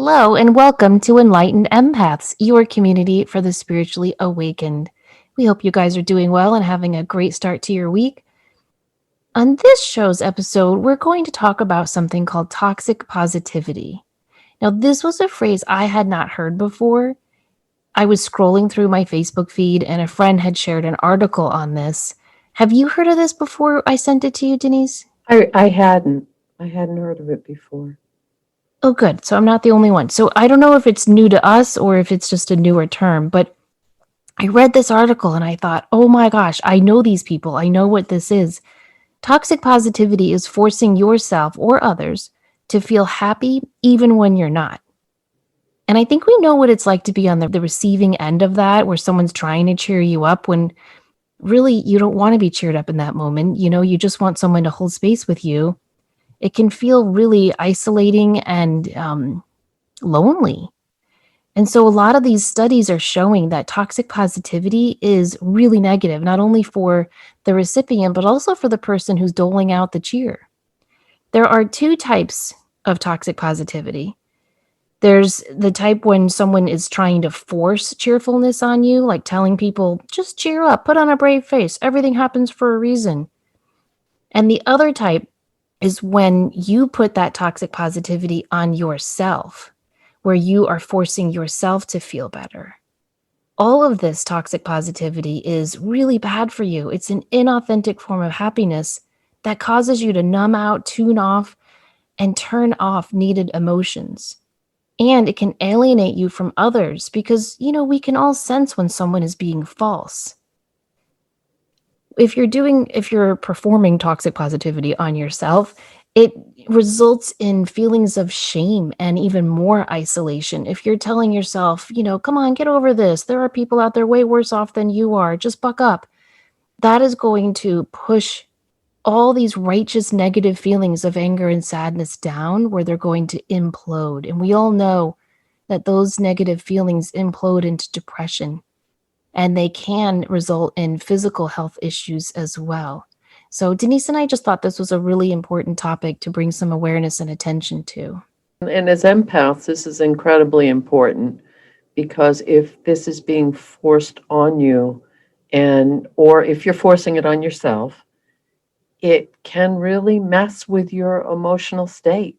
Hello, and welcome to Enlightened Empaths, your community for the spiritually awakened. We hope you guys are doing well and having a great start to your week. On this show's episode, we're going to talk about something called toxic positivity. Now, this was a phrase I had not heard before. I was scrolling through my Facebook feed, and a friend had shared an article on this. Have you heard of this before I sent it to you, Denise? I hadn't. I hadn't heard of it before. Oh, good. So I'm not the only one. So I don't know if it's new to us or if it's just a newer term, but I read this article and I thought, oh my gosh, I know these people. I know what this is. Toxic positivity is forcing yourself or others to feel happy even when you're not. And I think we know what it's like to be on the receiving end of that, where someone's trying to cheer you up when really you don't want to be cheered up in that moment. You know, you just want someone to hold space with you. It can feel really isolating and lonely. And so a lot of these studies are showing that toxic positivity is really negative, not only for the recipient, but also for the person who's doling out the cheer. There are two types of toxic positivity. There's the type when someone is trying to force cheerfulness on you, like telling people, just cheer up, put on a brave face, everything happens for a reason. And the other type is when you put that toxic positivity on yourself, where you are forcing yourself to feel better. All of this toxic positivity is really bad for you. It's an inauthentic form of happiness that causes you to numb out, tune off, and turn off needed emotions. And it can alienate you from others because, we can all sense when someone is being false. If you're performing toxic positivity on yourself, it results in feelings of shame and even more isolation. If you're telling yourself, come on, get over this. There are people out there way worse off than you are. Just buck up. That is going to push all these righteous negative feelings of anger and sadness down, where they're going to implode. And we all know that those negative feelings implode into depression, and they can result in physical health issues as well. So Denise and I just thought this was a really important topic to bring some awareness and attention to. And as empaths, this is incredibly important because if this is being forced on you, or if you're forcing it on yourself, it can really mess with your emotional state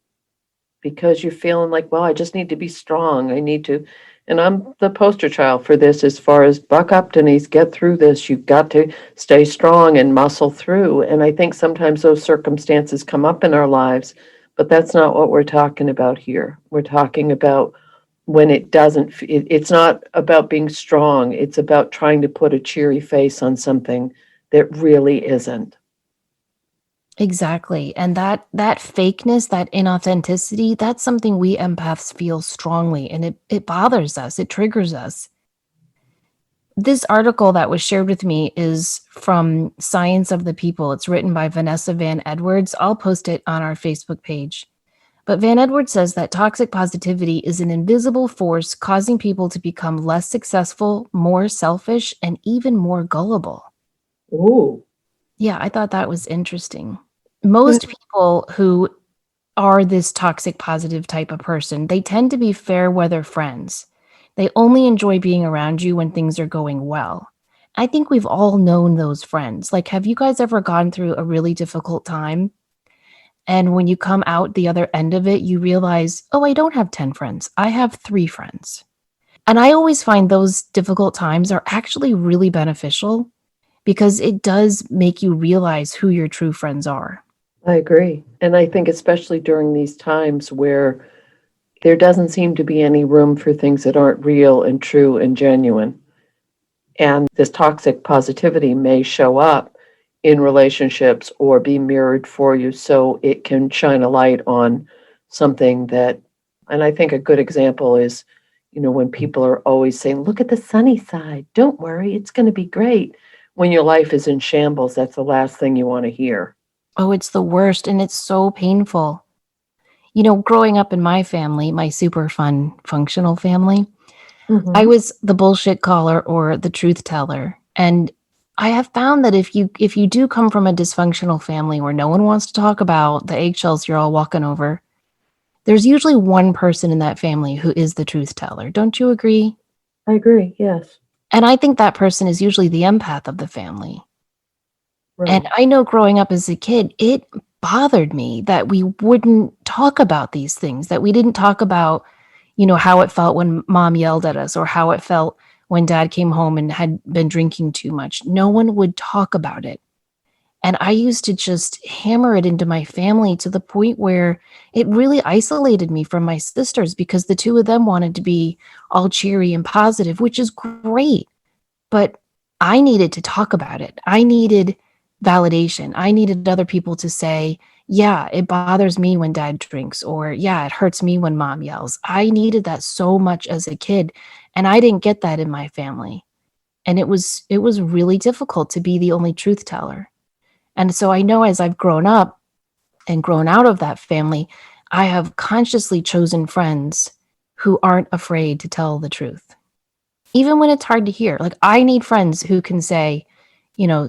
because you're feeling like, well, I just need to be strong. I need to. And I'm the poster child for this as far as buck up, Denise, get through this. You've got to stay strong and muscle through. And I think sometimes those circumstances come up in our lives, but that's not what we're talking about here. We're talking about when it doesn't, it's not about being strong. It's about trying to put a cheery face on something that really isn't. Exactly. And that fakeness, that inauthenticity, that's something we empaths feel strongly, and it bothers us. It triggers us. This article that was shared with me is from Science of the People. It's written by Vanessa Van Edwards. I'll post it on our Facebook page. But Van Edwards says that toxic positivity is an invisible force causing people to become less successful, more selfish, and even more gullible. Ooh. Yeah, I thought that was interesting. Most people who are this toxic positive type of person, they tend to be fair weather friends. They only enjoy being around you when things are going well. I think we've all known those friends. Like, have you guys ever gone through a really difficult time? And when you come out the other end of it, you realize, oh, I don't have 10 friends. I have 3 friends. And I always find those difficult times are actually really beneficial because it does make you realize who your true friends are. I agree. And I think especially during these times where there doesn't seem to be any room for things that aren't real and true and genuine. And this toxic positivity may show up in relationships or be mirrored for you so it can shine a light on something that, and I think a good example is, when people are always saying, look at the sunny side, don't worry, it's going to be great. When your life is in shambles, that's the last thing you want to hear. Oh, it's the worst, and it's so painful. Growing up in my family, my super fun, functional family, I was the bullshit caller or the truth teller. And I have found that if you do come from a dysfunctional family where no one wants to talk about the eggshells you're all walking over, there's usually one person in that family who is the truth teller. Don't you agree? I agree. Yes. And I think that person is usually the empath of the family. And Right. I know growing up as a kid, it bothered me that we wouldn't talk about these things, that we didn't talk about, how it felt when mom yelled at us or how it felt when dad came home and had been drinking too much. No one would talk about it. And I used to just hammer it into my family to the point where it really isolated me from my sisters because the two of them wanted to be all cheery and positive, which is great. But I needed to talk about it. I needed validation. I needed other people to say, yeah, it bothers me when dad drinks, or yeah, it hurts me when mom yells. I needed that so much as a kid, and I didn't get that in my family. And it was really difficult to be the only truth teller. And so I know as I've grown up and grown out of that family, I have consciously chosen friends who aren't afraid to tell the truth. Even when it's hard to hear. Like, I need friends who can say,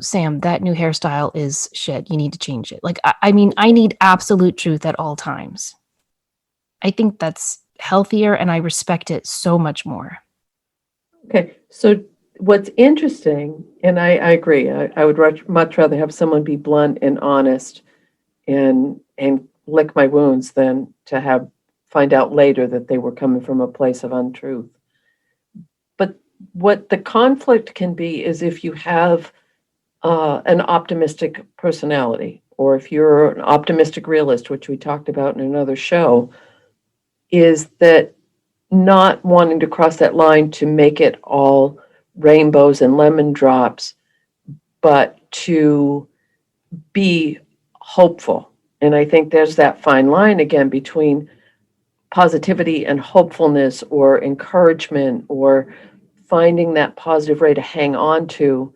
Sam, that new hairstyle is shit. You need to change it. Like, I mean, I need absolute truth at all times. I think that's healthier and I respect it so much more. Okay. So what's interesting, and I agree, I would much rather have someone be blunt and honest and lick my wounds than to have find out later that they were coming from a place of untruth. But what the conflict can be is if you have an optimistic personality, or if you're an optimistic realist, which we talked about in another show, is that not wanting to cross that line to make it all rainbows and lemon drops, but to be hopeful. And I think there's that fine line again between positivity and hopefulness or encouragement or finding that positive ray to hang on to.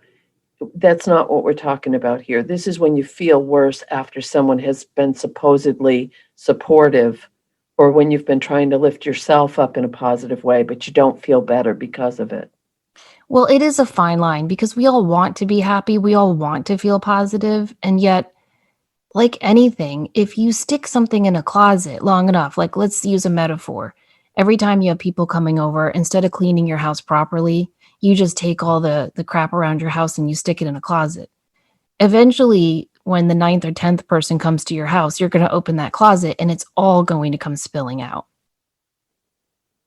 That's not what we're talking about here. This is when you feel worse after someone has been supposedly supportive, or when you've been trying to lift yourself up in a positive way, but you don't feel better because of it. Well, it is a fine line because we all want to be happy. We all want to feel positive. And yet, like anything, if you stick something in a closet long enough, like let's use a metaphor. Every time you have people coming over, instead of cleaning your house properly, you just take all the crap around your house and you stick it in a closet. Eventually, when the ninth or 10th person comes to your house, you're going to open that closet and it's all going to come spilling out.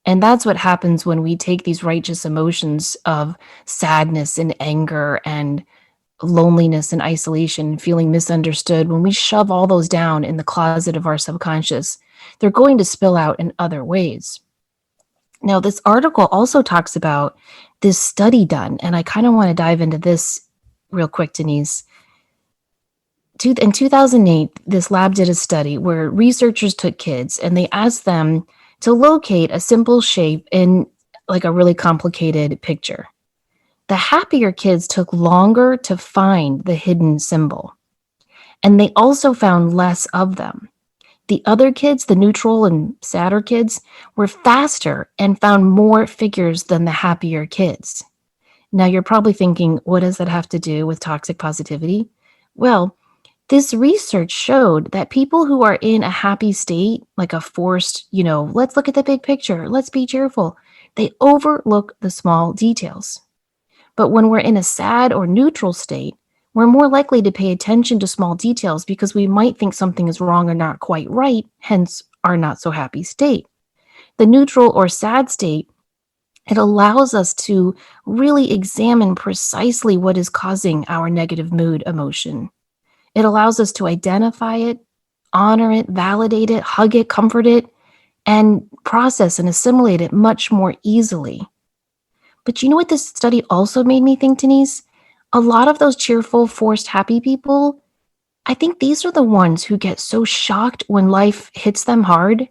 And that's what happens when we take these righteous emotions of sadness and anger and loneliness and isolation and feeling misunderstood. When we shove all those down in the closet of our subconscious, they're going to spill out in other ways. Now, this article also talks about this study done, and I kind of want to dive into this real quick, Denise. In 2008, this lab did a study where researchers took kids and they asked them to locate a simple shape in like a really complicated picture. The happier kids took longer to find the hidden symbol, and they also found less of them. The other kids, the neutral and sadder kids, were faster and found more figures than the happier kids. Now, you're probably thinking, what does that have to do with toxic positivity? Well, this research showed that people who are in a happy state, like a forced, let's look at the big picture, let's be cheerful, they overlook the small details. But when we're in a sad or neutral state, we're more likely to pay attention to small details because we might think something is wrong or not quite right, hence our not so happy state. The neutral or sad state, it allows us to really examine precisely what is causing our negative mood emotion. It allows us to identify it, honor it, validate it, hug it, comfort it, and process and assimilate it much more easily. But you know what this study also made me think, Denise? A lot of those cheerful, forced, happy people, I think these are the ones who get so shocked when life hits them hard.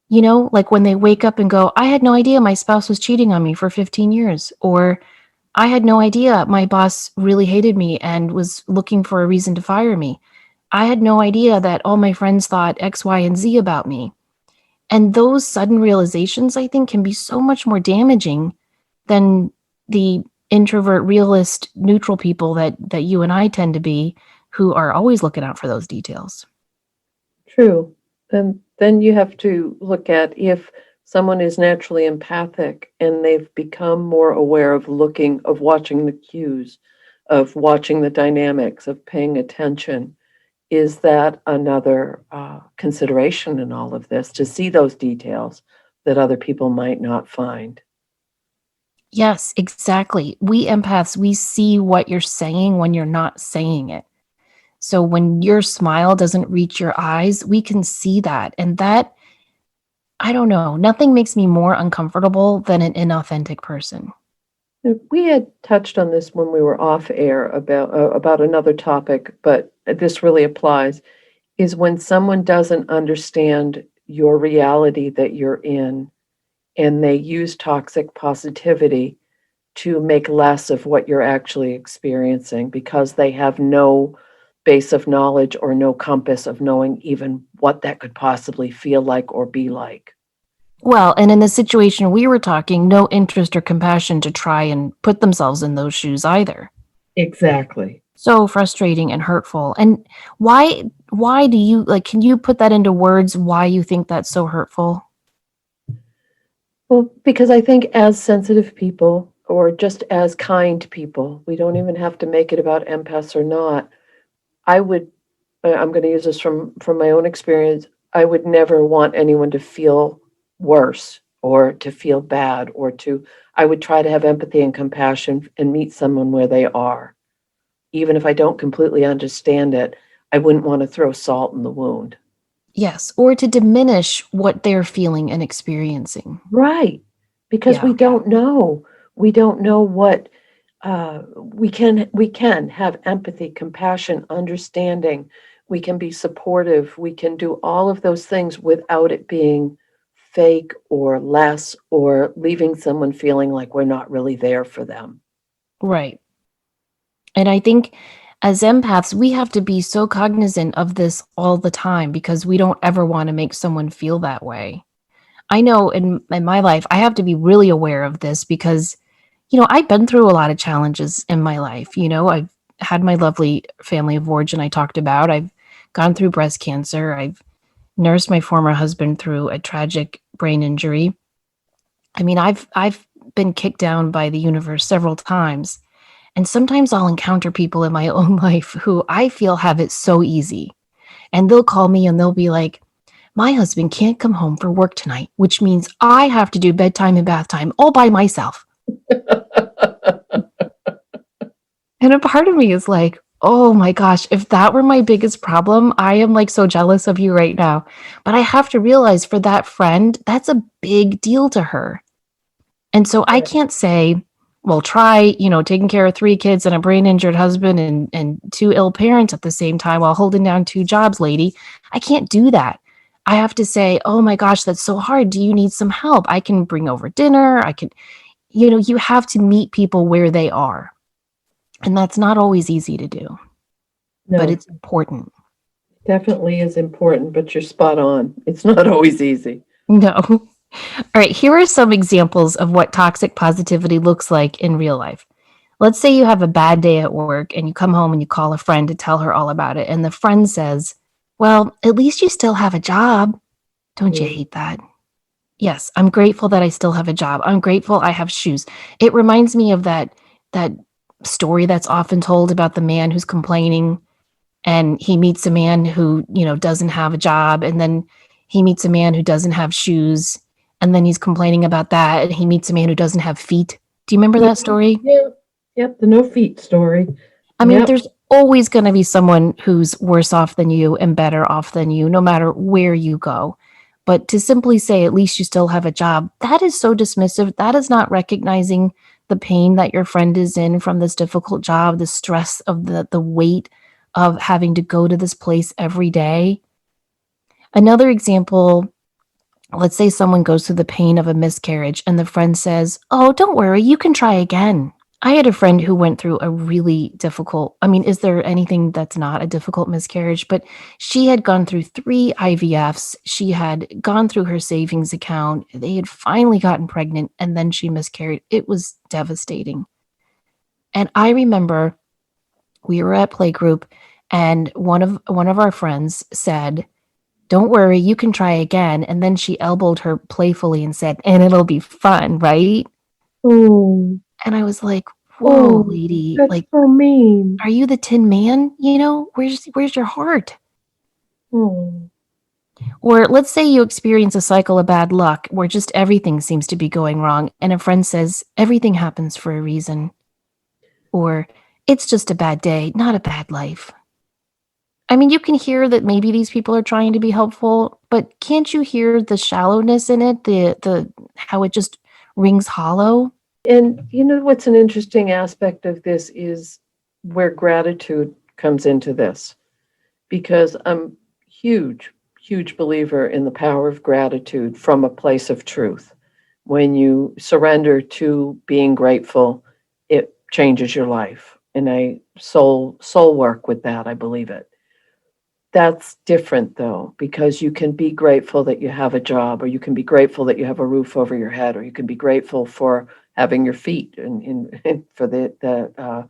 Like when they wake up and go, I had no idea my spouse was cheating on me for 15 years. Or I had no idea my boss really hated me and was looking for a reason to fire me. I had no idea that all my friends thought X, Y, and Z about me. And those sudden realizations, I think, can be so much more damaging than the introvert, realist, neutral people that you and I tend to be, who are always looking out for those details. True. And then you have to look at if someone is naturally empathic and they've become more aware of looking, of watching the cues, of watching the dynamics, of paying attention. Is that another consideration in all of this, to see those details that other people might not find? Yes, exactly. We empaths, we see what you're saying when you're not saying it. So when your smile doesn't reach your eyes, we can see that. And that, I don't know, nothing makes me more uncomfortable than an inauthentic person. We had touched on this when we were off air about another topic, but this really applies, is when someone doesn't understand your reality that you're in and they use toxic positivity to make less of what you're actually experiencing because they have no base of knowledge or no compass of knowing even what that could possibly feel like or be like. Well, and in the situation we were talking, no interest or compassion to try and put themselves in those shoes either. Exactly. So frustrating and hurtful. And why do you like can you put that into words why you think that's so hurtful? Well, because I think as sensitive people or just as kind people, we don't even have to make it about empaths or not. I would, I'm going to use this from my own experience. I would never want anyone to feel worse or to feel bad or to, I would try to have empathy and compassion and meet someone where they are. Even if I don't completely understand it, I wouldn't want to throw salt in the wound. Yes, or to diminish what they're feeling and experiencing. Right. Because Yeah. we don't know. We don't know what we can have empathy, compassion, understanding. We can be supportive. We can do all of those things without it being fake or less or leaving someone feeling like we're not really there for them. Right. And I think as empaths, we have to be so cognizant of this all the time because we don't ever want to make someone feel that way. I know in my life, I have to be really aware of this because, I've been through a lot of challenges in my life. I've had my lovely family of origin I talked about. I've gone through breast cancer. I've nursed my former husband through a tragic brain injury. I mean, I've been kicked down by the universe several times. And sometimes I'll encounter people in my own life who I feel have it so easy. And they'll call me and they'll be like, my husband can't come home for work tonight, which means I have to do bedtime and bath time all by myself. And a part of me is like, oh my gosh, if that were my biggest problem, I am like so jealous of you right now. But I have to realize for that friend, that's a big deal to her. And so I Right. can't say, well, try, taking care of 3 kids and a brain injured husband and 2 ill parents at the same time while holding down 2 jobs, lady. I can't do that. I have to say, oh my gosh, that's so hard. Do you need some help? I can bring over dinner. I can, you have to meet people where they are. And that's not always easy to do, but No, it's important. definitely is important, but you're spot on. It's not always easy. No. All right. Here are some examples of what toxic positivity looks like in real life. Let's say you have a bad day at work and you come home and you call a friend to tell her all about it. And the friend says, well, at least you still have a job. Don't you Mm. hate that? Yes, I'm grateful that I still have a job. I'm grateful I have shoes. It reminds me of that story that's often told about the man who's complaining and he meets a man who, doesn't have a job and then he meets a man who doesn't have shoes and then he's complaining about that and he meets a man who doesn't have feet. Do you remember that Mhm. story? Yeah. Yep. The no feet story. I mean, Yep. there's always going to be someone who's worse off than you and better off than you, no matter where you go. But to simply say, at least you still have a job, that is so dismissive. That is not recognizing the pain that your friend is in from this difficult job, the stress of the weight of having to go to this place every day. Another example, let's say someone goes through the pain of a miscarriage and the friend says, oh, don't worry, you can try again. I had a friend who went through a really difficult, I mean, is there anything that's not a difficult miscarriage? But she had gone through 3 IVFs. She had gone through her savings account. They had finally gotten pregnant and then she miscarried. It was devastating. And I remember we were at playgroup and one of our friends said, Don't worry, you can try again. And then she elbowed her playfully and said, and it'll be fun, right? Oh, And I was like, whoa, oh, lady, that's like, so mean. are you the Tin Man? You know, where's your heart? Oh, Or let's say you experience a cycle of bad luck where just everything seems to be going wrong, and a friend says, everything happens for a reason. Or it's just a bad day, not a bad life. I mean, you can hear that maybe these people are trying to be helpful, but can't you hear the shallowness in it? The how it just rings hollow? and you know what's an interesting aspect of this is where gratitude comes into this, because I'm huge, huge believer in the power of gratitude from a place of truth. When you surrender to being grateful, it changes your life. And I soul work with that, I believe it. That's different though, because you can be grateful that you have a job, or you can be grateful that you have a roof over your head, or you can be grateful for having your feet. And for the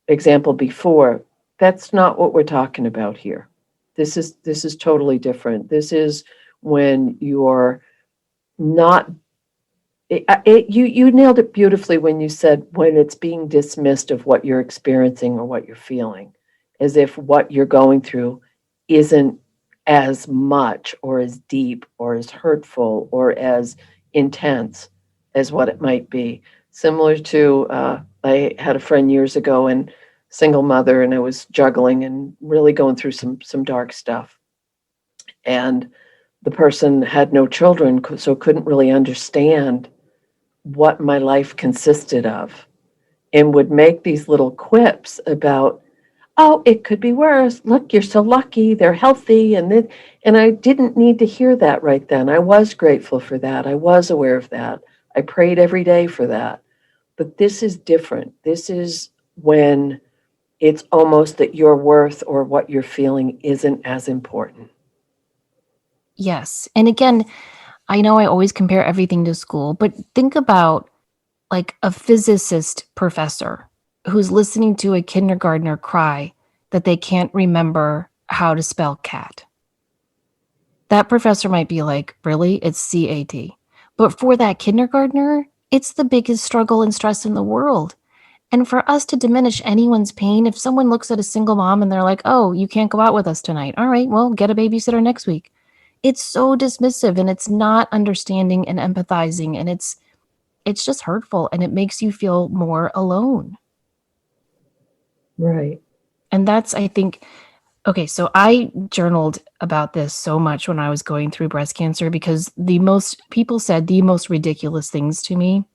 example before, that's not what we're talking about here. This is totally different. This is when you're not. You nailed it beautifully when you said when it's being dismissed of what you're experiencing or what you're feeling, as if what you're going through isn't as much or as deep or as hurtful or as intense as what it might be. Similar to, I had a friend years ago and single mother, and I was juggling and really going through some dark stuff. And the person had no children, so couldn't really understand what my life consisted of, and would make these little quips about, oh, it could be worse. Look, you're so lucky. They're healthy. And I didn't need to hear that right then. I was grateful for that. I was aware of that. I prayed every day for that. But this is different. This is when it's almost that your worth or what you're feeling isn't as important. Yes. And again, I know I always compare everything to school, but think about like a physicist professor who's listening to a kindergartner cry that they can't remember how to spell cat. That professor might be like, really? It's CAT. But for that kindergartner, it's the biggest struggle and stress in the world. And for us to diminish anyone's pain, if someone looks at a single mom and they're like, oh, you can't go out with us tonight. All right, well, get a babysitter next week. It's so dismissive and it's not understanding and empathizing, and it's just hurtful, and it makes you feel more alone. Right. And that's, I think, okay, so I journaled about this so much when I was going through breast cancer because the most people said the most ridiculous things to me.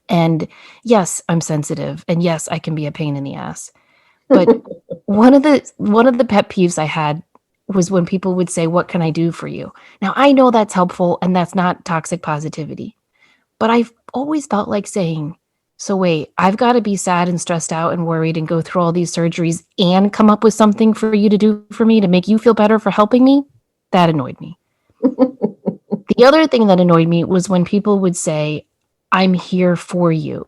And yes, I'm sensitive, and yes, I can be a pain in the ass. But one of the pet peeves I had was when people would say, "What can I do for you?" Now, I know that's helpful and that's not toxic positivity, but I've always felt like saying, "So wait, I've got to be sad and stressed out and worried and go through all these surgeries and come up with something for you to do for me to make you feel better for helping me?" That annoyed me. The other thing that annoyed me was when people would say, "I'm here for you."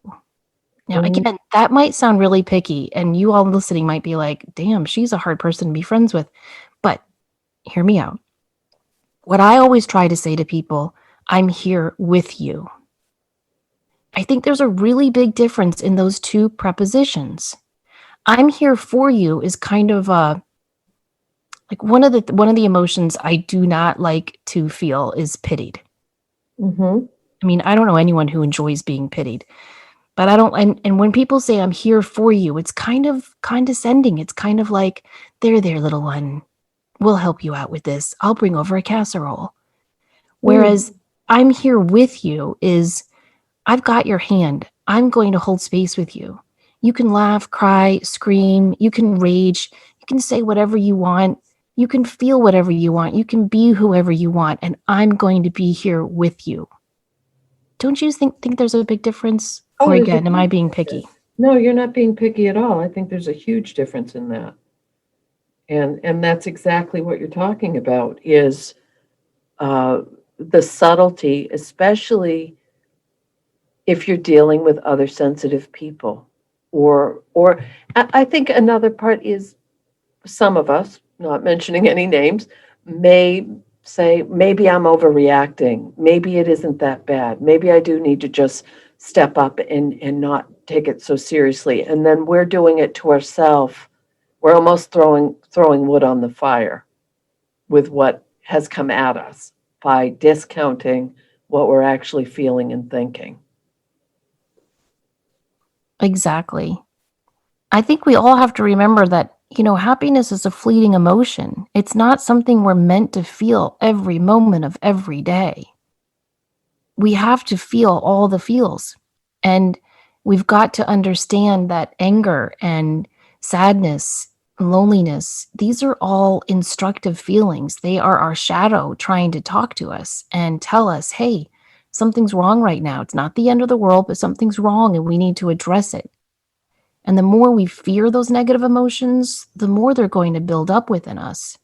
Now, Mhm. again, that might sound really picky, and you all listening might be like, damn, she's a hard person to be friends with. But hear me out. What I always try to say to people, I'm here with you. I think there's a really big difference in those two prepositions. I'm here for you is kind of like one of the emotions I do not like to feel is pitied. Mhm. I mean, I don't know anyone who enjoys being pitied. But I don't, and when people say I'm here for you, it's kind of condescending. It's kind of like, there, little one. We'll help you out with this. I'll bring over a casserole. Mm. Whereas I'm here with you is I've got your hand. I'm going to hold space with you. You can laugh, cry, scream, you can rage, you can say whatever you want, you can feel whatever you want, you can be whoever you want, and I'm going to be here with you. Don't you think there's a big difference? Oh, Or there's a again, am I huge being picky? difference. No, you're not being picky at all. I think there's a huge difference in that. And that's exactly what you're talking about is uh, the subtlety, especially if you're dealing with other sensitive people. Or I think another part is some of us, not mentioning any names, may say, maybe I'm overreacting. Maybe it isn't that bad. Maybe I do need to just step up and not take it so seriously. And then we're doing it to ourselves. We're almost throwing wood on the fire with what has come at us by discounting what we're actually feeling and thinking. Exactly. I think we all have to remember that, happiness is a fleeting emotion. It's not something we're meant to feel every moment of every day. We have to feel all the feels. And we've got to understand that anger and sadness, loneliness, these are all instructive feelings. They are our shadow trying to talk to us and tell us, hey, something's wrong right now. It's not the end of the world, but something's wrong and we need to address it. And the more we fear those negative emotions, the more they're going to build up within us.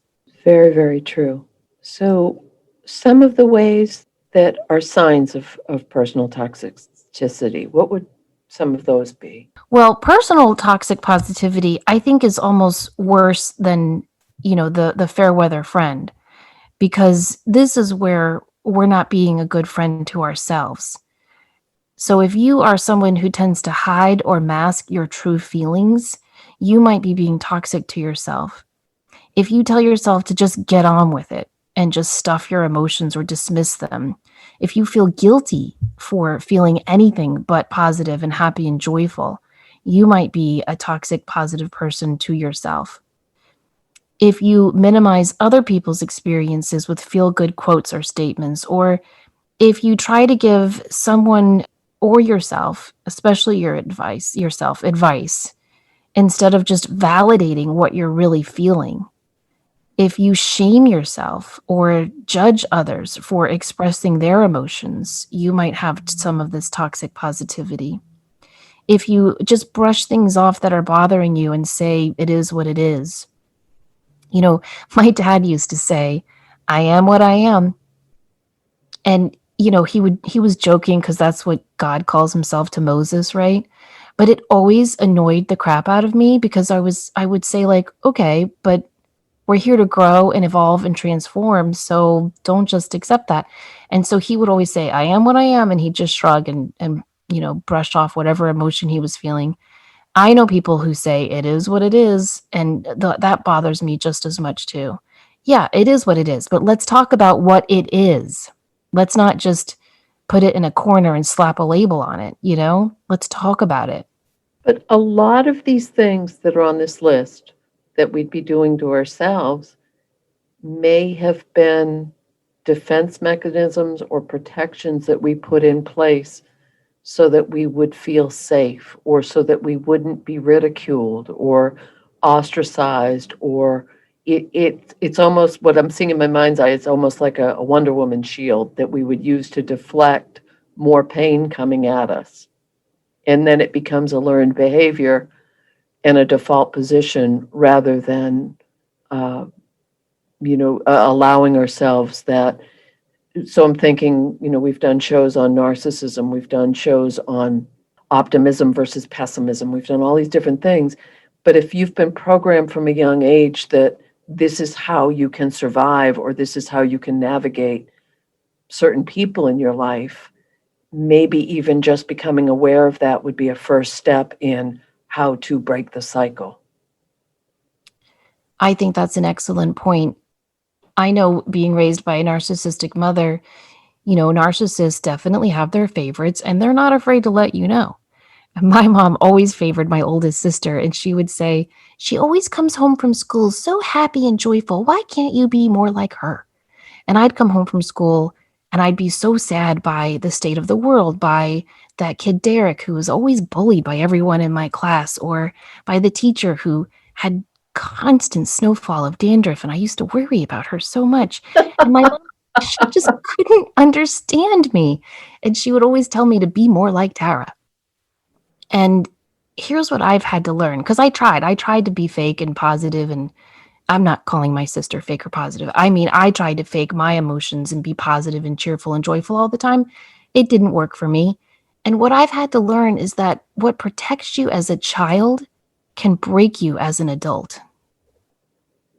Very, very true. So, some of the ways that are signs of personal toxicity, what would some of those be? Well, personal toxic positivity, I think, is almost worse than, the fair weather friend, because this is where we're not being a good friend to ourselves. So if you are someone who tends to hide or mask your true feelings, you might be being toxic to yourself. If you tell yourself to just get on with it and just stuff your emotions or dismiss them, if you feel guilty for feeling anything but positive and happy and joyful, you might be a toxic positive person to yourself. If you minimize other people's experiences with feel good quotes or statements, or if you try to give someone or yourself, especially yourself advice, instead of just validating what you're really feeling, if you shame yourself or judge others for expressing their emotions, you might have some of this toxic positivity. If you just brush things off that are bothering you and say, it is what it is. My dad used to say, I am what I am. And, he was joking because that's what God calls himself to Moses, right? But it always annoyed the crap out of me because I would say, like, okay, but we're here to grow and evolve and transform. So don't just accept that. And so he would always say, I am what I am. And he'd just shrug and brush off whatever emotion he was feeling. I know people who say it is what it is. And that bothers me just as much too. Yeah, it is what it is. But let's talk about what it is. Let's not just put it in a corner and slap a label on it. Let's talk about it. But a lot of these things that are on this list that we'd be doing to ourselves may have been defense mechanisms or protections that we put in place so that we would feel safe or so that we wouldn't be ridiculed or ostracized or it's almost what I'm seeing in my mind's eye. It's almost like a Wonder Woman shield that we would use to deflect more pain coming at us. And then it becomes a learned behavior and a default position rather than, uh, allowing ourselves that. So I'm thinking, we've done shows on narcissism, we've done shows on optimism versus pessimism, we've done all these different things. But if you've been programmed from a young age that this is how you can survive or this is how you can navigate certain people in your life, maybe even just becoming aware of that would be a first step in how to break the cycle. I think that's an excellent point. I know, being raised by a narcissistic mother, narcissists definitely have their favorites and they're not afraid to let you know. My mom always favored my oldest sister, and she would say, she always comes home from school so happy and joyful. Why can't you be more like her? And I'd come home from school and I'd be so sad by the state of the world, by that kid Derek, who was always bullied by everyone in my class, or by the teacher who had constant snowfall of dandruff. And I used to worry about her so much. And my mom, she just couldn't understand me. And she would always tell me to be more like Tara. And here's what I've had to learn, because I tried to be fake and positive, and I'm not calling my sister fake or positive. I mean, I tried to fake my emotions and be positive and cheerful and joyful all the time. It didn't work for me. And what I've had to learn is that what protects you as a child can break you as an adult.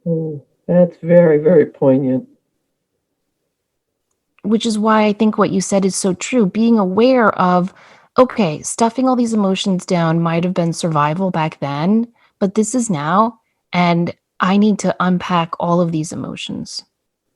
Mm. That's very, very poignant. Which is why I think what you said is so true. Being aware of, okay, stuffing all these emotions down might have been survival back then, but this is now, and I need to unpack all of these emotions.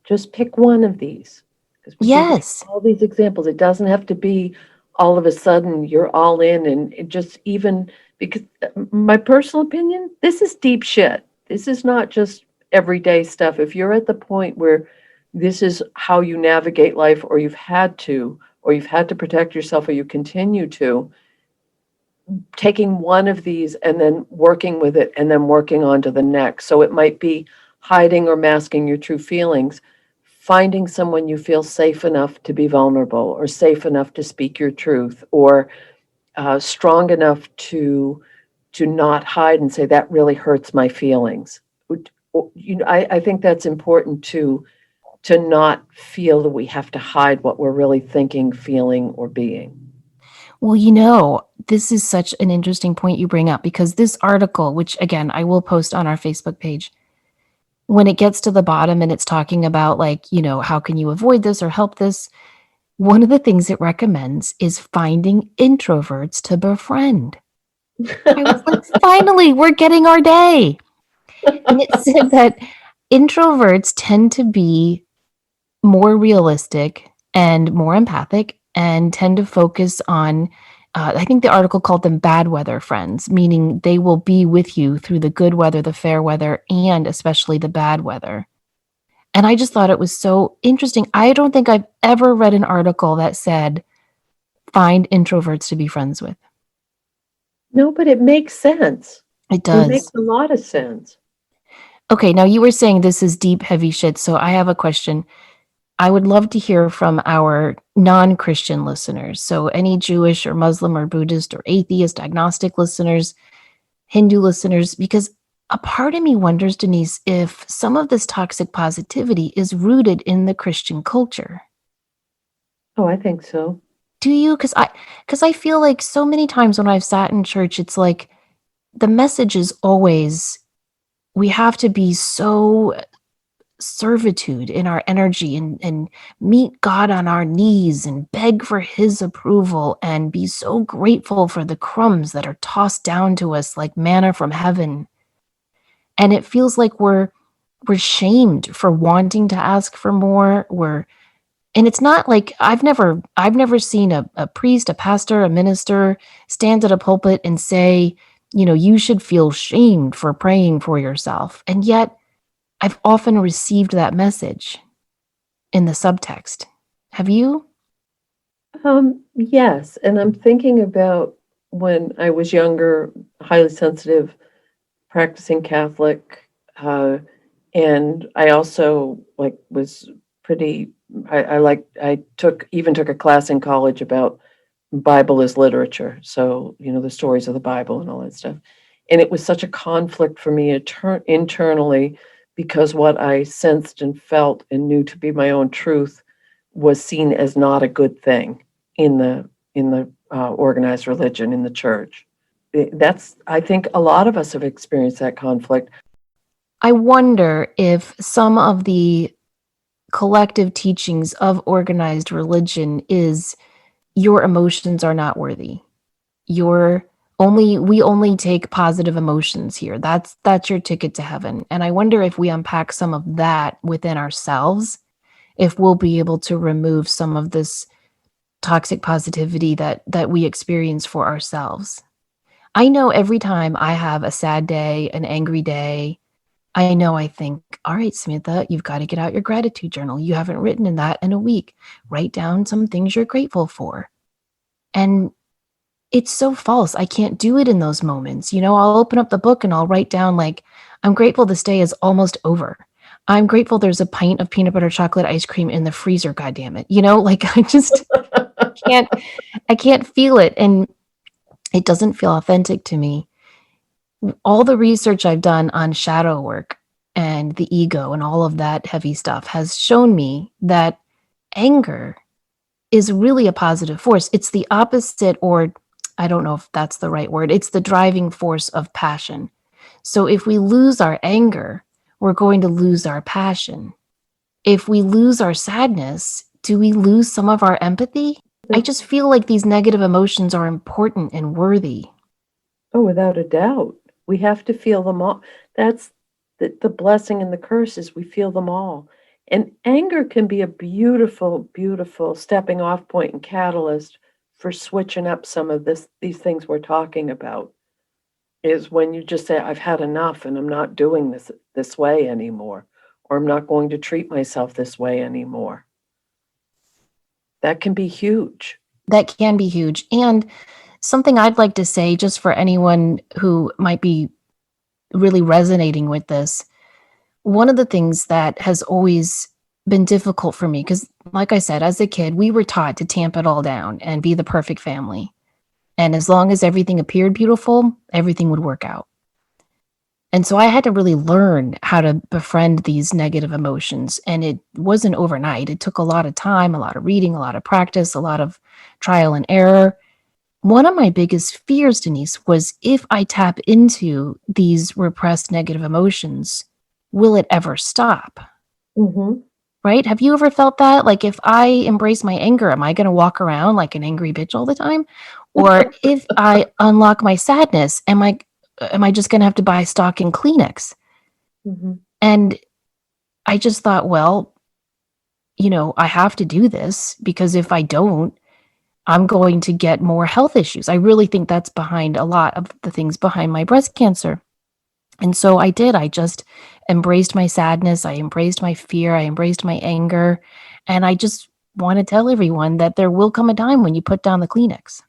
Just pick one of these because we can give Yes. all these examples. It doesn't have to be all of a sudden you're all in, and it just even because my personal opinion, this is deep shit. This is not just everyday stuff. If you're at the point where this is how you navigate life, or you've had to protect yourself, or you continue to, taking one of these and then working with it and then working on to the next. So it might be hiding or masking your true feelings, finding someone you feel safe enough to be vulnerable, or safe enough to speak your truth, or strong enough to not hide and say that really hurts my feelings. I think that's important to not feel that we have to hide what we're really thinking, feeling, or being. Well, this is such an interesting point you bring up because this article, which again, I will post on our Facebook page, when it gets to the bottom and it's talking about, like, how can you avoid this or help this? One of the things it recommends is finding introverts to befriend. I was like, finally, we're getting our day. And it said that introverts tend to be more realistic and more empathic and tend to focus on, I think the article called them bad weather friends, meaning they will be with you through the good weather, the fair weather, and especially the bad weather. And I just thought it was so interesting. I don't think I've ever read an article that said, find introverts to be friends with. No, but it makes sense. It It makes does. a lot of sense. Okay, now you were saying this is deep, heavy shit. So I have a question. I would love to hear from our non Christian listeners. So any Jewish or Muslim or Buddhist or atheist, agnostic listeners, Hindu listeners, because a part of me wonders, Denise, if some of this toxic positivity is rooted in the Christian culture. Oh, I think so. Do you? Because I feel like so many times when I've sat in church, it's like the message is always we have to be so servitude in our energy and meet God on our knees and beg for his approval and be so grateful for the crumbs that are tossed down to us like manna from heaven. And it feels like we're shamed for wanting to ask for more. And it's not like I've never seen a priest, a pastor, a minister stand at a pulpit and say, you should feel shamed for praying for yourself. And yet I've often received that message in the subtext. Have you? Yes, and I'm thinking about when I was younger, highly sensitive, practicing Catholic, and I also was pretty. I took a class in college about Bible as literature, so the stories of the Bible and all that stuff, and it was such a conflict for me internally because what I sensed and felt and knew to be my own truth was seen as not a good thing in the organized religion in the church. That's I think a lot of us have experienced that conflict. I wonder if some of the collective teachings of organized religion is your emotions are not worthy. We only take positive emotions here. That's your ticket to heaven. And I wonder if we unpack some of that within ourselves, if we'll be able to remove some of this toxic positivity that we experience for ourselves. I know every time I have a sad day, an angry day, I think, all right, Samantha, you've got to get out your gratitude journal. You haven't written in that in a week. Write down some things you're grateful for. And it's so false. I can't do it in those moments. I'll open up the book and I'll write down, like, I'm grateful this day is almost over. I'm grateful there's a pint of peanut butter chocolate ice cream in the freezer, goddammit. Like I just can't I can't feel it. And it doesn't feel authentic to me. All the research I've done on shadow work and the ego and all of that heavy stuff has shown me that anger is really a positive force. It's the opposite, or I don't know if that's the right word. It's the driving force of passion. So if we lose our anger, we're going to lose our passion. If we lose our sadness, do we lose some of our empathy? I just feel like these negative emotions are important and worthy. Oh, without a doubt. We have to feel them all. That's the blessing and the curse is we feel them all. And anger can be a beautiful, beautiful stepping off point and catalyst for switching up some of these things we're talking about. Is when you just say, I've had enough and I'm not doing this way anymore, or I'm not going to treat myself this way anymore. That can be huge. That can be huge. And something I'd like to say, just for anyone who might be really resonating with this, one of the things that has always been difficult for me, because like I said, as a kid, we were taught to tamp it all down and be the perfect family. And as long as everything appeared beautiful, everything would work out. And so I had to really learn how to befriend these negative emotions. And it wasn't overnight. It took a lot of time, a lot of reading, a lot of practice, a lot of trial and error. One of my biggest fears, Denise, was if I tap into these repressed negative emotions, will it ever stop? Mm-hmm. Right? Have you ever felt that? Like, if I embrace my anger, am I going to walk around like an angry bitch all the time? Or if I unlock my sadness, am I just going to have to buy stock in Kleenex? Mm-hmm. And I just thought, well, I have to do this because if I don't, I'm going to get more health issues. I really think that's behind a lot of the things behind my breast cancer. And so I did. I just embraced my sadness. I embraced my fear. I embraced my anger. And I just want to tell everyone that there will come a time when you put down the Kleenex.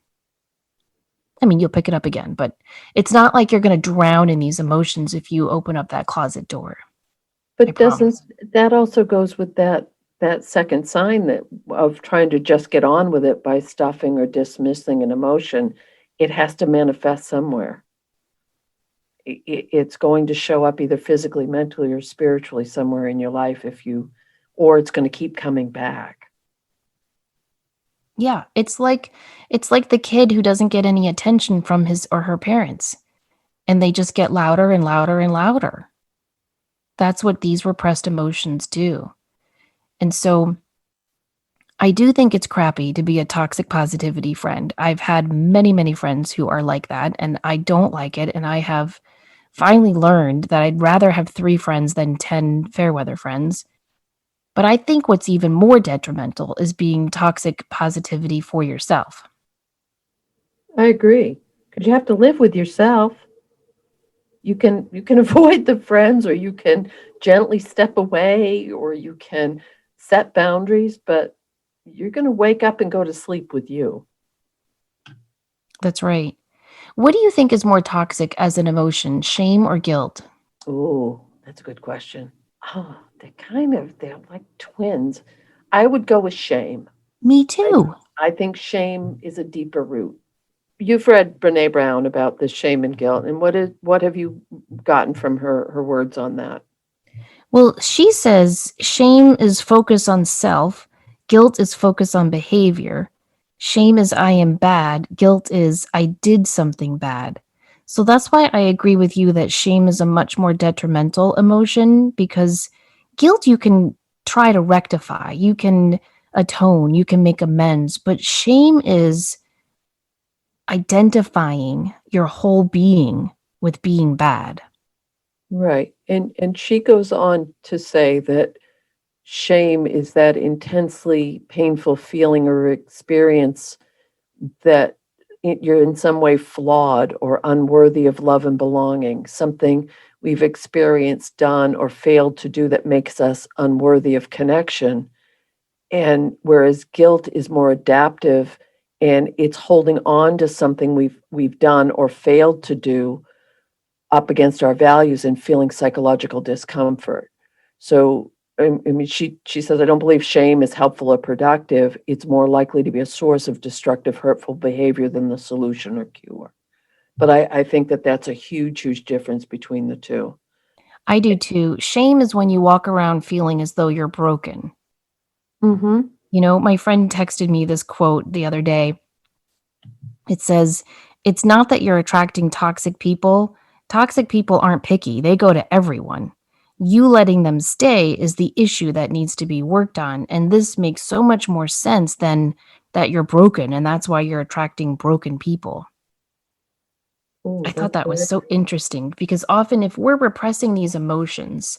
I mean, you'll pick it up again, but it's not like you're going to drown in these emotions if you open up that closet door. I But doesn't promise. that also goes with that second sign that of trying to just get on with it by stuffing or dismissing an emotion? It has to manifest somewhere. It's going to show up either physically, mentally, or spiritually somewhere in your life or it's going to keep coming back. Yeah, it's like the kid who doesn't get any attention from his or her parents, and they just get louder and louder and louder. That's what these repressed emotions do. And so I do think it's crappy to be a toxic positivity friend. I've had many, many friends who are like that, and I don't like it. And I have finally learned that I'd rather have 3 friends than 10 fair weather friends. But I think what's even more detrimental is being toxic positivity for yourself. I agree. Because you have to live with yourself. You can avoid the friends, or you can gently step away, or you can set boundaries, but you're going to wake up and go to sleep with you. That's right. What do you think is more toxic as an emotion, shame or guilt? Oh, that's a good question. Oh, they're like twins. I would go with shame. Me I too. I think shame is a deeper root. You've read Brene Brown about the shame and guilt, and what have you gotten from her words on that? Well, she says shame is focus on self, guilt is focus on behavior. Shame is I am bad, guilt is I did something bad. So that's why I agree with you that shame is a much more detrimental emotion because guilt you can try to rectify, you can atone, you can make amends, but shame is identifying your whole being with being bad. Right. And she goes on to say that shame is that intensely painful feeling or experience that you're in some way flawed or unworthy of love and belonging, something we've experienced, done, or failed to do that makes us unworthy of connection. And whereas guilt is more adaptive and it's holding on to something we've done or failed to do up against our values and feeling psychological discomfort. So I mean, she says, I don't believe shame is helpful or productive. It's more likely to be a source of destructive, hurtful behavior than the solution or cure. But I think that that's a huge, huge difference between the two. I do too. Shame is when you walk around feeling as though you're broken. Mm-hmm. My friend texted me this quote the other day. It says, it's not that you're attracting toxic people. Toxic people aren't picky, they go to everyone. You letting them stay is the issue that needs to be worked on. And this makes so much more sense than that you're broken and that's why you're attracting broken people. Oh, I thought that's that was very so true. interesting because often if we're repressing these emotions,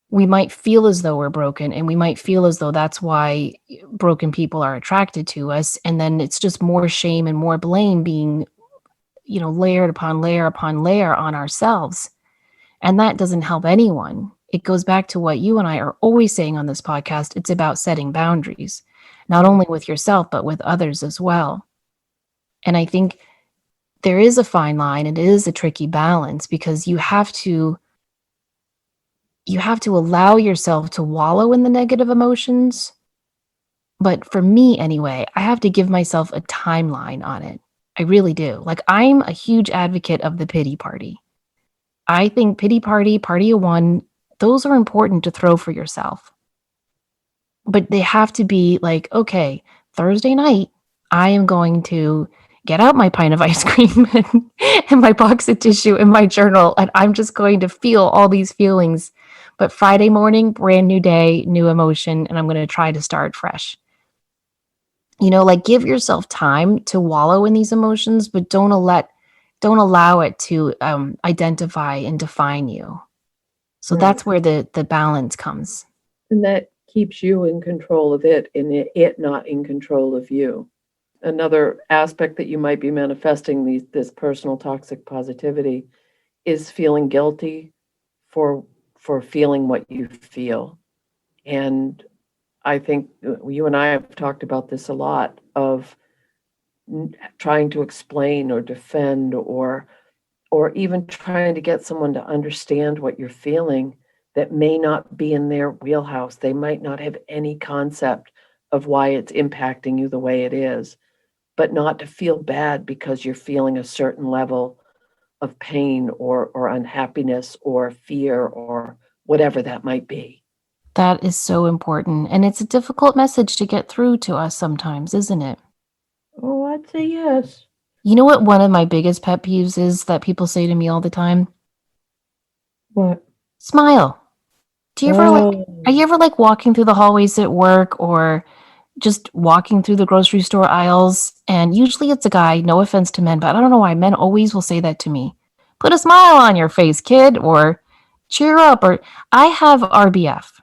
we might feel as though we're broken and we might feel as though that's why broken people are attracted to us. And then it's just more shame and more blame being, layered upon layer on ourselves. And that doesn't help anyone. It goes back to what you and I are always saying on this podcast. It's about setting boundaries, not Yeah. only with yourself, but with others as well. And I think there is a fine line and it is a tricky balance because you have to allow yourself to wallow in the negative emotions. But for me anyway, I have to give myself a timeline on it. I really do. Like, I'm a huge advocate of the pity party. I think pity party, party of one, those are important to throw for yourself. But they have to be like, okay, Thursday night, I am going to get out my pint of ice cream and my box of tissue and my journal, and I'm just going to feel all these feelings. But Friday morning, brand new day, new emotion, and I'm going to try to start fresh. Like, give yourself time to wallow in these emotions, but don't allow it to identify and define you. So Right. that's where the balance comes. And that keeps you in control of it and it not in control of you. Another aspect that you might be manifesting this personal toxic positivity is feeling guilty for for feeling what you feel. And I think you and I have talked about this a lot of trying to explain or defend or even trying to get someone to understand what you're feeling that may not be in their wheelhouse. They might not have any concept of why it's impacting you the way it is, but not to feel bad because you're feeling a certain level of pain or unhappiness or fear or whatever that might be. That is so important. And it's a difficult message to get through to us sometimes, isn't it? Oh, I'd say yes. You know what one of my biggest pet peeves is that people say to me all the time? What? Smile. Do you ever Oh, are you ever like walking through the hallways at work or just walking through the grocery store aisles? And usually it's a guy, no offense to men, but I don't know why men always will say that to me. Put a smile on your face, kid, or cheer up, or I have RBF.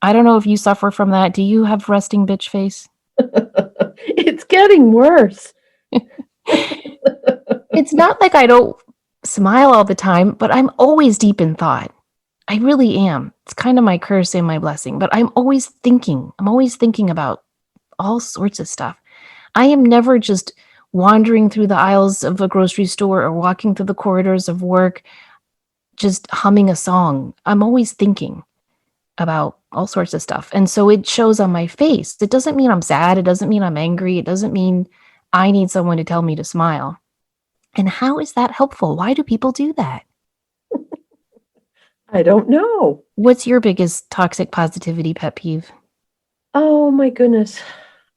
I don't know if you suffer from that. Do you have resting bitch face? it's getting worse. It's not like I don't smile all the time, but I'm always deep in thought. I really am. It's kind of my curse and my blessing, but I'm always thinking. I'm always thinking about all sorts of stuff. I am never just wandering through the aisles of a grocery store or walking through the corridors of work, just humming a song. I'm always thinking about all sorts of stuff. And so it shows on my face. It doesn't mean I'm sad. It doesn't mean I'm angry. It doesn't mean I need someone to tell me to smile. And how is that helpful? Why do people do that? I don't know. What's your biggest toxic positivity pet peeve? Oh my goodness.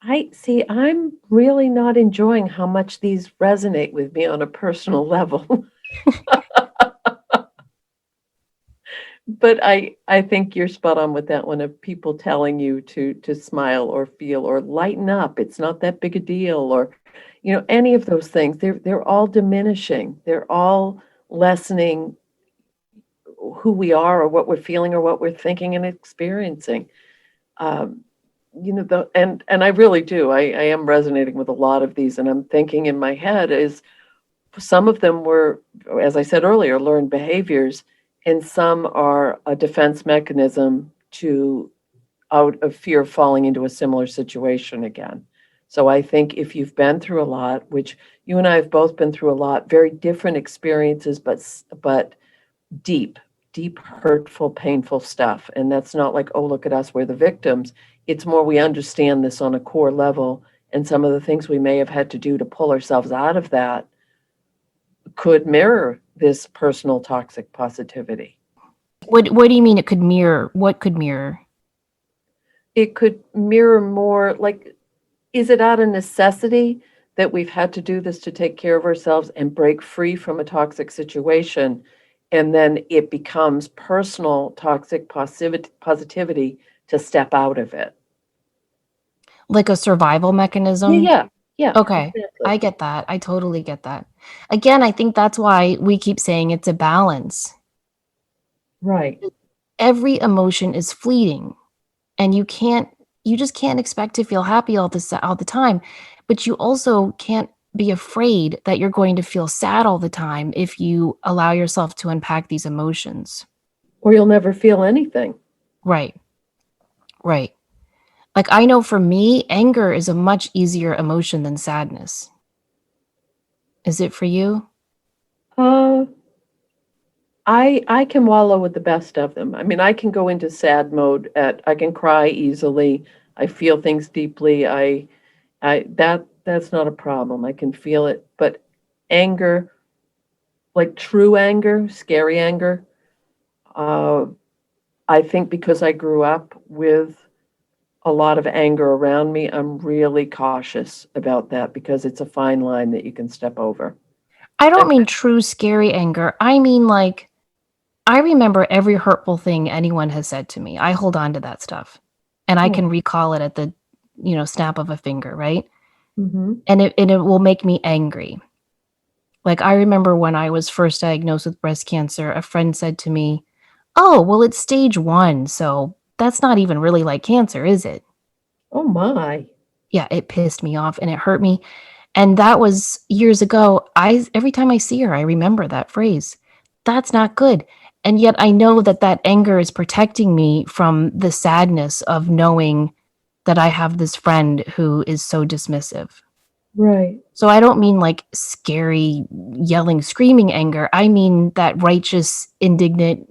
I see, I'm really not enjoying how much these resonate with me on a personal level. But I think you're spot on with that one of people telling you to smile or feel or lighten up. It's not that big a deal or any of those things. They're all diminishing. They're all lessening who we are or what we're feeling or what we're thinking and experiencing. Um, and I really do. I am resonating with a lot of these, and I'm thinking in my head is some of them were, as I said earlier, learned behaviors, and some are a defense mechanism to out of fear of falling into a similar situation again. So I think if you've been through a lot, which you and I have both been through a lot, very different experiences, but deep, deep, hurtful, painful stuff. And that's not like, oh, look at us, we're the victims. It's more we understand this on a core level. And some of the things we may have had to do to pull ourselves out of that could mirror this personal toxic positivity. What do you mean it could mirror? What could mirror? It could mirror more like, is it out of necessity that we've had to do this to take care of ourselves and break free from a toxic situation? and then it becomes personal toxic positivity to step out of it. Like a survival Yeah, mechanism? yeah, yeah, Okay, I exactly. get that. I totally get that. Again, I think that's why we keep saying it's a balance. Right. Every emotion is fleeting, and you just can't expect to feel happy all the time, but you also can't be afraid that you're going to feel sad all the time if you allow yourself to unpack these emotions. Or you'll never feel anything. Right, right. Like, I know for me, anger is a much easier emotion than sadness. Is it for you? Uh, I can wallow with the best of them. I mean, I can go into sad mode I can cry easily. I feel things deeply. That's not a problem. I can feel it. But anger, like true anger, scary anger, uh, I think because I grew up with a lot of anger around me, I'm really cautious about that because it's a fine line that you can step over. I don't I'm, mean true scary anger. I mean, like, I remember every hurtful thing anyone has said to me. I hold on to that stuff, and I oh, can recall it at the, snap of a finger, right? hmm. And it will make me angry. Like, I remember when I was first diagnosed with breast cancer, a friend said to me, "Oh, well, it's stage 1, so that's not even really like cancer, is it?" Oh my. Yeah, it pissed me off and it hurt me, and that was years ago. I Every time I see her, I remember that phrase. That's not good, and yet I know that that anger is protecting me from the sadness of knowing that I have this friend who is so dismissive. Right. So I don't mean like scary, yelling, screaming anger. I mean that righteous, indignant,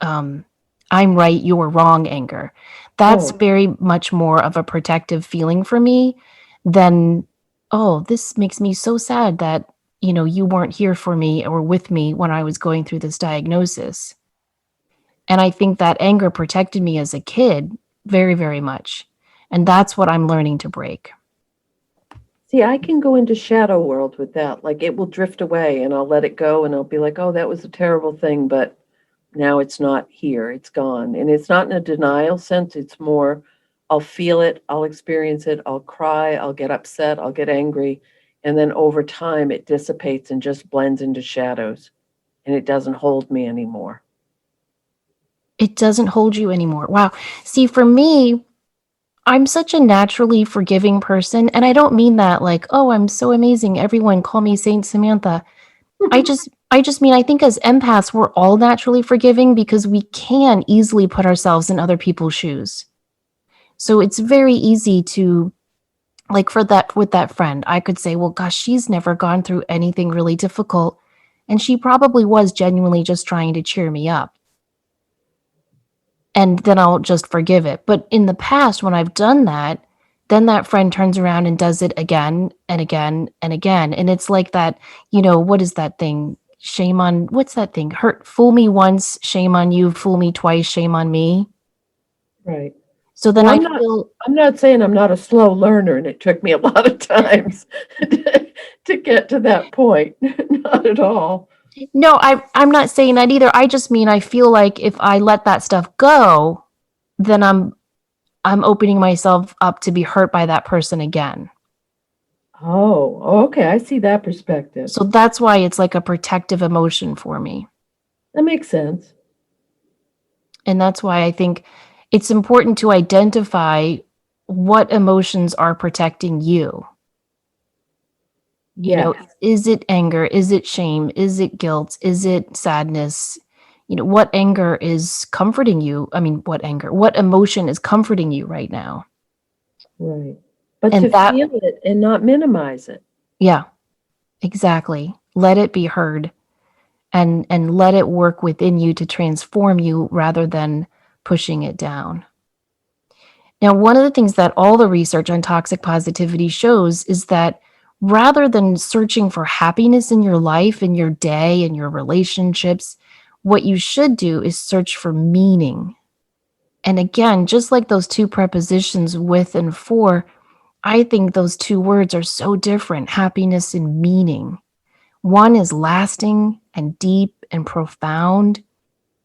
um, I'm right, you're wrong anger. That's Oh, very much more of a protective feeling for me than, oh, this makes me so sad that, you weren't here for me or with me when I was going through this diagnosis. And I think that anger protected me as a kid very, very much. And that's what I'm learning to break. see, I can go into shadow world with that. Like it will drift away and I'll let it go and I'll be like, oh, that was a terrible thing, but now it's not here. It's gone. And it's not in a denial sense. It's more, I'll feel it, I'll experience it, I'll cry, I'll get upset, I'll get angry. And then over time, it dissipates and just blends into shadows and it doesn't hold me anymore. It doesn't hold you anymore. Wow. See, for me, I'm such a naturally forgiving person, and I don't mean that like, "Oh, I'm so amazing. Everyone call me Saint Samantha." I just mean I think as empaths, we're all naturally forgiving because we can easily put ourselves in other people's shoes. So it's very easy to, like, for that with that friend, I could say, "Well, gosh, she's never gone through anything really difficult, and she probably was genuinely just trying to cheer me up." And then I'll just forgive it. But in the past, when I've done that, then that friend turns around and does it again and again and again. And it's like that, what is that thing? Shame on, what's that thing? Fool me once, shame on you, fool me twice, shame on me. Right. So then Well, I feel, I'm not saying I'm not a slow learner, and it took me a lot of times to get to that point. Not at all. no, I'm not saying that either. I just mean I feel like if I let that stuff go, then I'm opening myself up to be hurt by that person again. Oh, okay. I see that perspective. So that's why it's like a protective emotion for me. That makes sense. And that's why I think it's important to identify what emotions are protecting you. Yes. Is it anger? Is it shame? Is it guilt? Is it sadness? What anger is comforting you? I mean, what emotion is comforting you right now? Right. But And to that, feel it and not minimize it. yeah, exactly. Let it be heard and let it work within you to transform you rather than pushing it down. Now, one of the things that all the research on toxic positivity shows is that rather than searching for happiness in your life, in your day, in your relationships, what you should do is search for meaning. And again, just like those two prepositions with and for, I think those two words are so different, happiness and meaning. One is lasting, and deep and profound,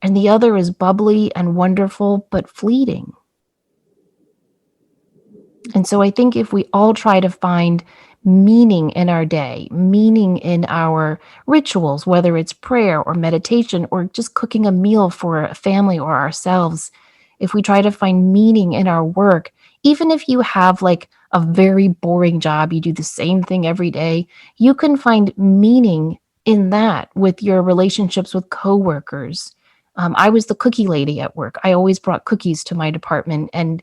and the other is bubbly and wonderful but fleeting. And so I think if we all try to find meaning in our day, meaning in our rituals, whether it's prayer or meditation or just cooking a meal for a family or ourselves, if we try to find meaning in our work, even if you have like a very boring job, you do the same thing every day, you can find meaning in that with your relationships with coworkers. I was the cookie lady at work. I always brought cookies to my department, and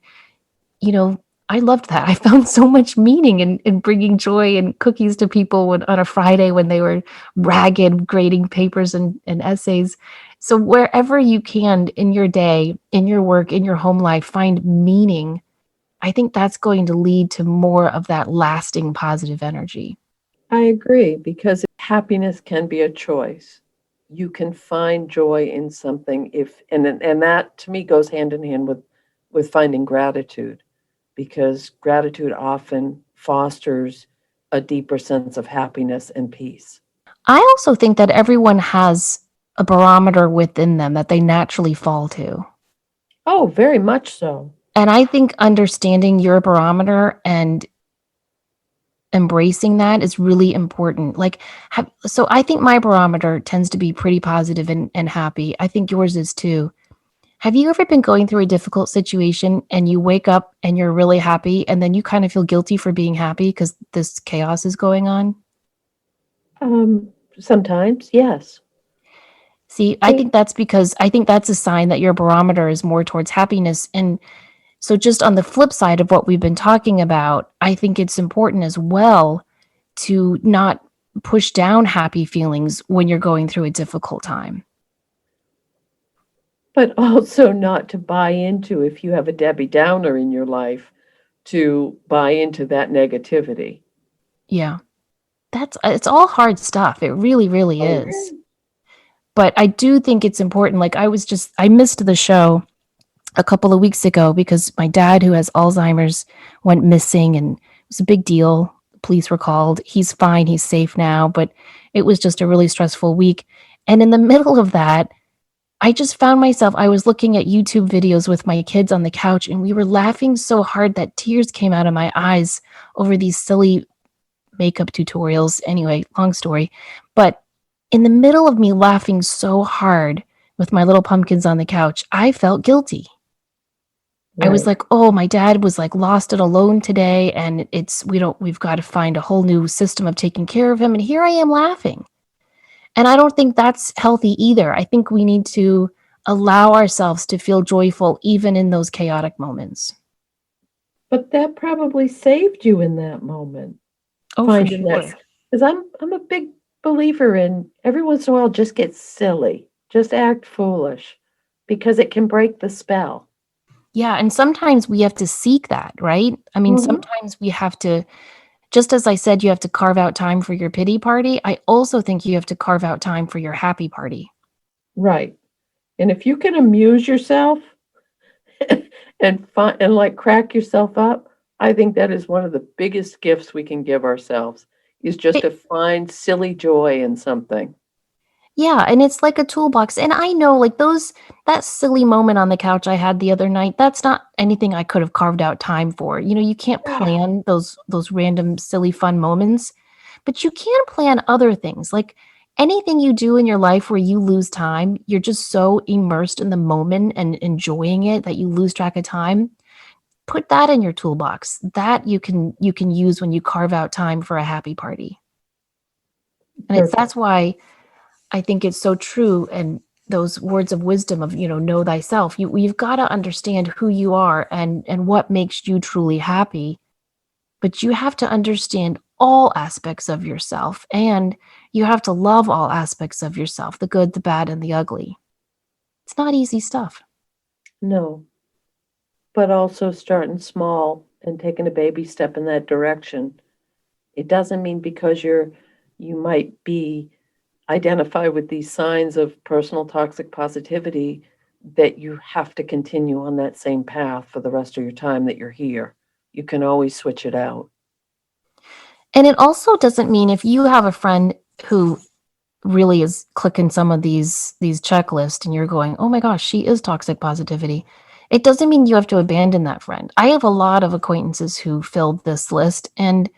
you know, I loved that. I found so much meaning in bringing joy and cookies to people on a Friday when they were ragged, grading papers and essays. So wherever you can in your day, in your work, in your home life, find meaning. I think that's going to lead to more of that lasting positive energy. I agree, because happiness can be a choice. You can find joy in something if and that to me goes hand in hand with finding gratitude, because gratitude often fosters a deeper sense of happiness and peace. I also think that everyone has a barometer within them that they naturally fall to. Oh, very much so. And I think understanding your barometer and embracing that is really important. Like, so I think my barometer tends to be pretty positive and happy. I think yours is too. Have you ever been going through a difficult situation and you wake up and you're really happy and then you kind of feel guilty for being happy because this chaos is going on? Sometimes, yes. See, I I think that's because I think that's a sign that your barometer is more towards happiness. And so, just on the flip side of what we've been talking about, I think it's important as well to not push down happy feelings when you're going through a difficult time. but also not to buy into, if you have a Debbie Downer in your life, to buy into that negativity. Yeah. That's it's all hard stuff. It really, really Oh, is. But I do think it's important. Like I missed the show a couple of weeks ago because my dad, who has Alzheimer's, went missing and it was a big deal. Police were called. He's fine. He's safe now. But it was just a really stressful week. And in the middle of that, I just found myself, I was looking at YouTube videos with my kids on the couch and we were laughing so hard that tears came out of my eyes over these silly makeup tutorials. Anyway, long story. But in the middle of me laughing so hard with my little pumpkins on the couch, I felt guilty. I was right. like, "Oh, my dad was like lost and alone today and we've got to find a whole new system of taking care of him." And here I am laughing. And I don't think that's healthy either. I think we need to allow ourselves to feel joyful even in those chaotic moments. But that probably saved you in that moment, Oh, for finding that, sure. because I'm a big believer in every once in a while just get silly, just act foolish, because it can break the spell. Yeah, and sometimes we have to seek that, right? I mean, Mhm. sometimes we have to, just as I said, you have to carve out time for your pity party. I also think you have to carve out time for your happy party. Right. And if you can amuse yourself and like crack yourself up, I think that is one of the biggest gifts we can give ourselves, is just It, to find silly joy in something. yeah, and it's like a toolbox. And I know, like that silly moment on the couch I had the other night, that's not anything I could have carved out time for. You can't Yeah. plan those random silly fun moments, but you can plan other things. Like anything you do in your life where you lose time, you're just so immersed in the moment and enjoying it that you lose track of time. Put that in your toolbox. That you can use when you carve out time for a happy party. And that's Perfect. why I think it's so true and those words of wisdom of, know thyself. You've got to understand who you are and what makes you truly happy, but you have to understand all aspects of yourself and you have to love all aspects of yourself, the good, the bad and the ugly. It's not easy stuff. No, but also starting small and taking a baby step in that direction. It doesn't mean because you might be identify with these signs of personal toxic positivity that you have to continue on that same path for the rest of your time that you're here. You can always switch it out. And it also doesn't mean if you have a friend who really is clicking some of these checklists and you're going, "Oh my gosh, she is toxic positivity." It doesn't mean you have to abandon that friend. I have a lot of acquaintances who filled this list, and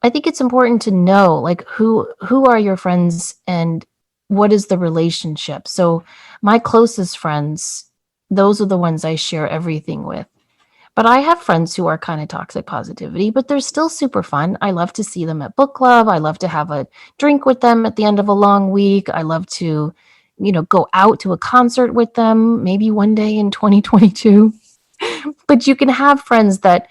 I think it's important to know, like, who are your friends and what is the relationship? So, my closest friends, those are the ones I share everything with. But I have friends who are kind of toxic positivity, but they're still super fun. I love to see them at book club. I love to have a drink with them at the end of a long week. I love to, go out to a concert with them, maybe one day in 2022. But you can have friends that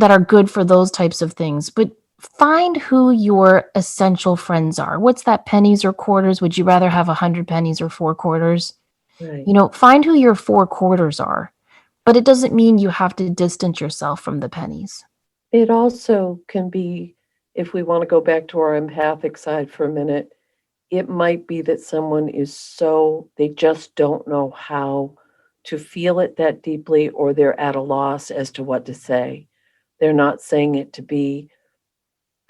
are good for those types of things. But find who your essential friends are. What's that, pennies or quarters? Would you rather have 100 pennies or 4 quarters? Right. Find who your 4 quarters are. But it doesn't mean you have to distance yourself from the pennies. It also can be, if we want to go back to our empathic side for a minute, it might be that someone is they just don't know how to feel it that deeply, or they're at a loss as to what to say. They're not saying it to be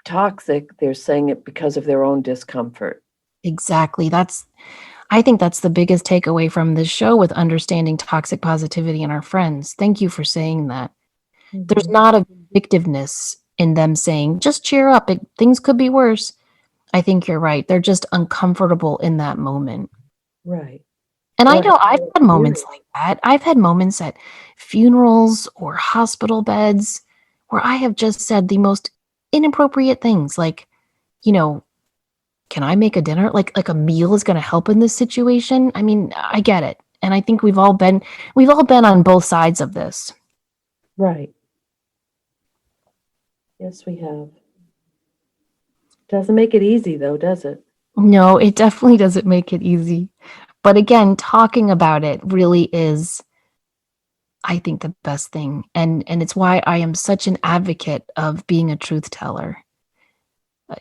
toxic, they're saying it because of their own discomfort. Exactly. I think that's the biggest takeaway from this show with understanding toxic positivity in our friends. Thank you for saying that. There's Mhm. not a vindictiveness in them saying, just cheer up, things could be worse. I think you're right. They're just uncomfortable in that moment. Right. And I Or know I've how had moments you. like that. I've had moments at funerals or hospital beds where I have just said the most inappropriate things like, you know, can I make a dinner? Like a meal is gonna help in this situation? I mean, I get it, and I think we've all been on both sides of this. Right. Yes, we have. Doesn't make it easy though, does it? No, it definitely doesn't make it easy, but again, talking about it really is, I think, the best thing, and it's why I am such an advocate of being a truth teller.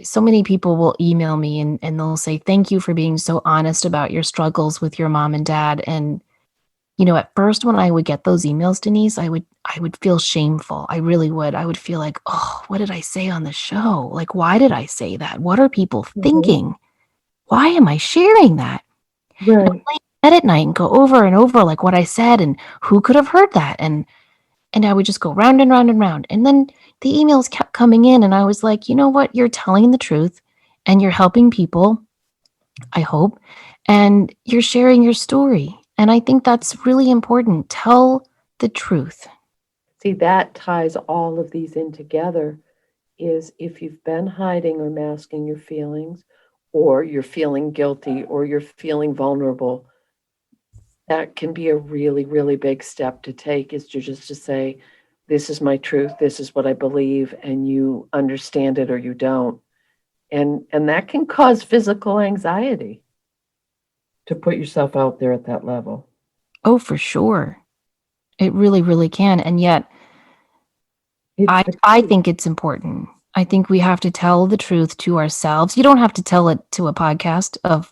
So many people will email me and they'll say, "Thank you for being so honest about your struggles with your mom and dad," and at first when I would get those emails, Denise, I would feel shameful. I really would. I would feel like, "Oh, what did I say on the show? Like, why did I say that? What are people Mhm. thinking? Why am I sharing that?" And Right. I'd lay in bed at night and go over and over like what I said and who could have heard that? And I would just go round and round and round. And then the emails kept coming in and I was like, "You know what? You're telling the truth and you're helping people, I hope, and you're sharing your story." And I think that's really important. Tell the truth. See, that ties all of these in together, is if you've been hiding or masking your feelings, or you're feeling guilty, or you're feeling vulnerable, that can be a really, really big step to take, is to say, this is my truth, this is what I believe, and you understand it or you don't. And that can cause physical anxiety to put yourself out there at that level. Oh, for sure. It really, really can. And yet, It's the I key. think it's important. I think we have to tell the truth to ourselves. You don't have to tell it to a podcast of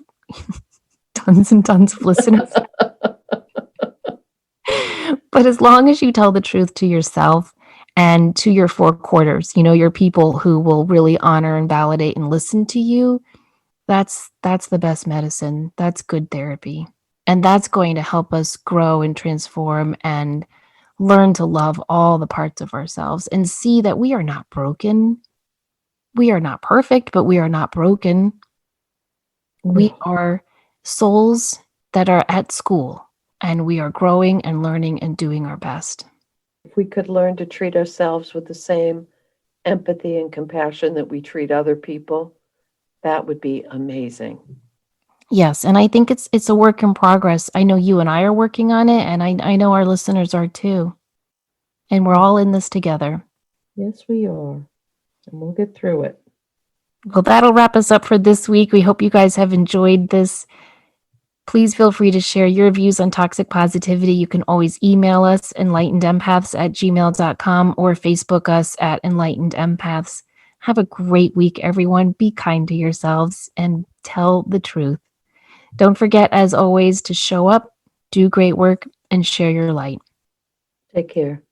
tons and tons of listeners. But as long as you tell the truth to yourself and to your 4 quarters, your people who will really honor and validate and listen to you, that's the best medicine. That's good therapy. And that's going to help us grow and transform and learn to love all the parts of ourselves and see that we are not broken. We are not perfect, but we are not broken. We No. are souls that are at school and we are growing and learning and doing our best. If we could learn to treat ourselves with the same empathy and compassion that we treat other people, that would be amazing. Yes, and I think it's a work in progress. I know you and I are working on it, and I know our listeners are too. And we're all in this together. Yes, we are. And we'll get through it. Well, that'll wrap us up for this week. We hope you guys have enjoyed this. Please feel free to share your views on toxic positivity. You can always email us, enlightenedempaths@gmail.com, or Facebook us at Enlightened Empaths. Have a great week, everyone. Be kind to yourselves and tell the truth. Don't forget, as always, to show up, do great work, and share your light. Take care.